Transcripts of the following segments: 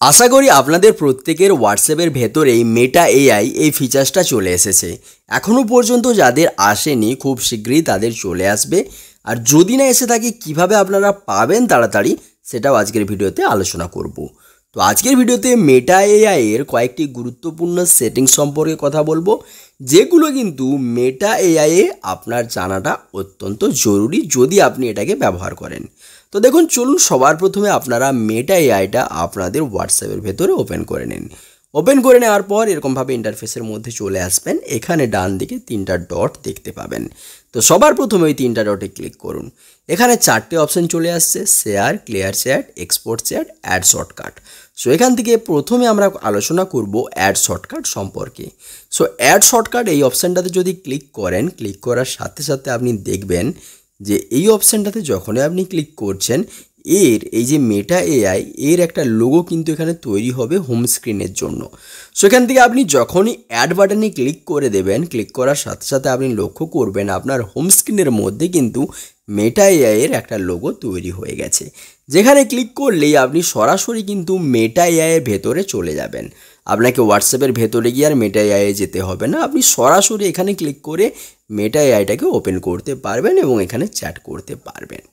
আশা করি আপনাদের প্রত্যেকের হোয়াটসঅ্যাপের ভেতরেই মেটা এআই এই ফিচার্সটা চলে এসেছে। এখনও পর্যন্ত যাদের আসেনি খুব শীঘ্রই তাদের চলে আসবে। আর যদি না এসে থাকে কিভাবে আপনারা পাবেন তাড়াতাড়ি সেটাও আজকের ভিডিওতে আলোচনা করব। তো আজকের ভিডিওতে মেটা এআই এর কয়েকটি গুরুত্বপূর্ণ সেটিংস সম্পর্কে কথা বলবো, যেগুলো কিন্তু মেটা এআই এ আপনার জানাটা অত্যন্ত জরুরি যদি আপনি এটাকে ব্যবহার করেন। তো দেখুন, চলুন সবার প্রথমে আপনারা মেটা এআইটা আপনাদের হোয়াটসঅ্যাপের ভেতরে ওপেন করে নিন। ওপেন করে নেওয়ার পর এরকমভাবে ইন্টারফেসের মধ্যে চলে আসবেন। এখানে ডান দিকে তিনটা ডট দেখতে পাবেন। তো সবার প্রথমে ওই তিনটা ডটে ক্লিক করুন। এখানে চারটে অপশন চলে আসছে: share, clear chat, export chat, add shortcut. So এখান থেকে প্রথমে আমরা আলোচনা করব অ্যাড শর্টকাট সম্পর্কে। সো অ্যাড শর্টকাট এই অপশানটাতে যদি ক্লিক করেন, ক্লিক করার সাথে সাথে আপনি দেখবেন যে এই অপশানটাতে যখনই আপনি ক্লিক করছেন এই যে মেটা এআই এর একটা লোগো কিন্তু এখানে তৈরি হবে হোম স্ক্রিনের জন্য। সো এখান থেকে আপনি যখনই অ্যাড বাটনে ক্লিক করে দেবেন, ক্লিক করার সাথে সাথে আপনি লক্ষ্য করবেন আপনার হোম স্ক্রিনের মধ্যে কিন্তু মেটা এআই এর একটা লোগো তৈরি হয়ে গেছে, যেখানে ক্লিক করলেই আপনি সরাসরি কিন্তু মেটা এআই এর ভেতরে চলে যাবেন। আপনাকে হোয়াটসঅ্যাপের ভেতরে গিয়ে আর মেটা এআই যেতে হবে না, আপনি সরাসরি এখানে ক্লিক করে মেটা এআইটাকে ওপেন করতে পারবেন এবং এখানে চ্যাট করতে পারবেন।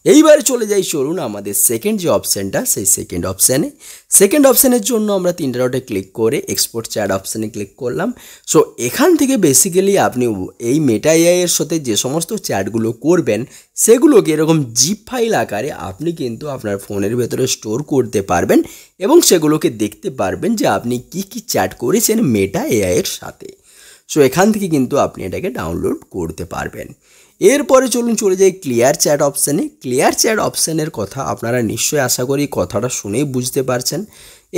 এইবারে চলে যাই, চলুন আমাদের সেকেন্ড যে অপশানটা সেই সেকেন্ড অপশানের জন্য আমরা তিনটা ডটে ক্লিক করে এক্সপোর্ট চ্যাট অপশানে ক্লিক করলাম। সো এখান থেকে বেসিক্যালি আপনি এই মেটা এআই এর সাথে যে সমস্ত চ্যাটগুলো করবেন সেগুলোকে এরকম জিপ ফাইল আকারে আপনি কিন্তু আপনার ফোনের ভেতরে স্টোর করতে পারবেন এবং সেগুলোকে দেখতে পারবেন যে আপনি কি কি চ্যাট করেছেন মেটা এআই এর সাথে। সো এখান থেকে কিন্তু আপনি এটাকে ডাউনলোড করতে পারবেন। এরপরে চলুন চলে যাই ক্লিয়ার চ্যাট অপশানে। ক্লিয়ার চ্যাট অপশানের কথা আপনারা নিশ্চয়ই আশা করি কথাটা শুনেই বুঝতে পারছেন।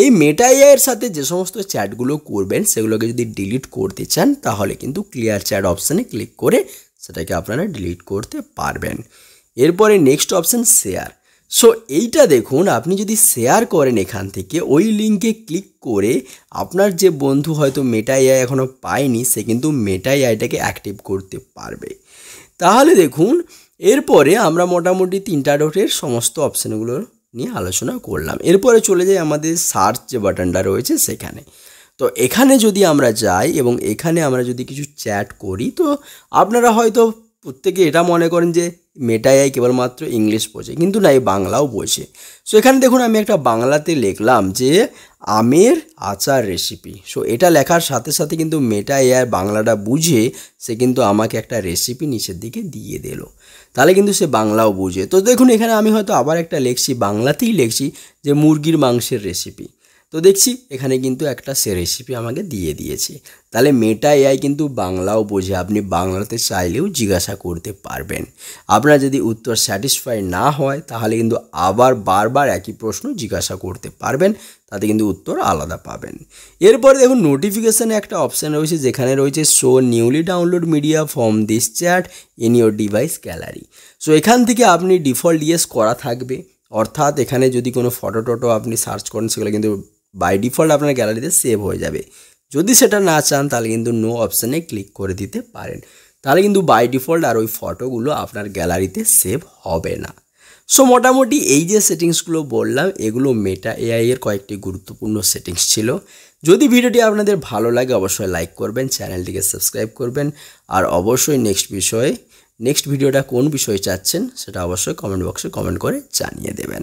এই মেটা এআই এর সাথে যে সমস্ত চ্যাটগুলো করবেন সেগুলোকে যদি ডিলিট করতে চান তাহলে কিন্তু ক্লিয়ার চ্যাট অপশানে ক্লিক করে সেটাকে আপনারা ডিলিট করতে পারবেন। এরপরে নেক্সট অপশান শেয়ার। সো এইটা দেখুন, আপনি যদি শেয়ার করেন এখান থেকে ওই লিঙ্কে ক্লিক করে আপনার যে বন্ধু হয়তো মেটা এআই এখনও পায়নি সে কিন্তু মেটা এআইটাকে অ্যাক্টিভ করতে পারবে। তাহলে দেখুন, এরপরে আমরা মোটামুটি তিনটা ডটের সমস্ত অপশানগুলো নিয়ে আলোচনা করলাম। এরপরে চলে যাই আমাদের সার্চ যে বাটনটা রয়েছে সেখানে। তো এখানে যদি আমরা যাই এবং এখানে আমরা যদি কিছু চ্যাট করি, তো আপনারা হয়তো প্রত্যেকে এটা মনে করেন যে মেটা এআই কেবলমাত্র ইংলিশ বোঝে, কিন্তু না, এই বাংলাও বোঝে। সো এখানে দেখুন আমি একটা বাংলাতে লিখলাম যে আমের আচার রেসিপি। সো এটা লেখার সাথে সাথে কিন্তু মেটা এআই বাংলাটা বুঝে সে কিন্তু আমাকে একটা রেসিপি নিচের দিকে দিয়ে দিল, তাহলে কিন্তু সে বাংলাও বুঝে। তো দেখুন এখানে আমি হয়তো আবার একটা লিখছি, বাংলাতেই লিখছি যে মুরগির মাংসের রেসিপি। তো দেখছি এখানে কিন্তু একটা সে রেসিপি আমাকে দিয়ে দিয়েছে। তাহলে মেটা এআই কিন্তু বাংলাও বোঝে, আপনি বাংলাতে চাইলেও জিজ্ঞাসা করতে পারবেন। আপনার যদি উত্তর স্যাটিসফাই না হয় তাহলে কিন্তু আবার বারবার একই প্রশ্ন জিজ্ঞাসা করতে পারবেন, তাতে কিন্তু উত্তর আলাদা পাবেন। এরপরে দেখুন নোটিফিকেশানে একটা অপশান রয়েছে যেখানে রয়েছে show newly download media from this chat in your device gallery. So এখান থেকে আপনি ডিফল্ট ইয়েস করা থাকবে, অর্থাৎ এখানে যদি কোনো ফটো টটো আপনি সার্চ করেন সেগুলো কিন্তু বাই ডিফল্ট আপনার গ্যালারিতে সেভ হয়ে যাবে। যদি সেটা না চান তাহলে কিন্তু নো অপশানে ক্লিক করে দিতে পারেন, তাহলে কিন্তু বাই ডিফল্ট আর ওই ফটোগুলো আপনার গ্যালারিতে সেভ হবে না। সো মোটামুটি এই যে সেটিংসগুলো বললাম এগুলো মেটা এআই এর কয়েকটি গুরুত্বপূর্ণ সেটিংস ছিল। যদি ভিডিওটি আপনাদের ভালো লাগে অবশ্যই লাইক করবেন, চ্যানেলটিকে সাবস্ক্রাইব করবেন, আর অবশ্যই নেক্সট ভিডিওটা কোন বিষয়ে চাচ্ছেন সেটা অবশ্যই কমেন্ট বক্সে কমেন্ট করে জানিয়ে দেবেন।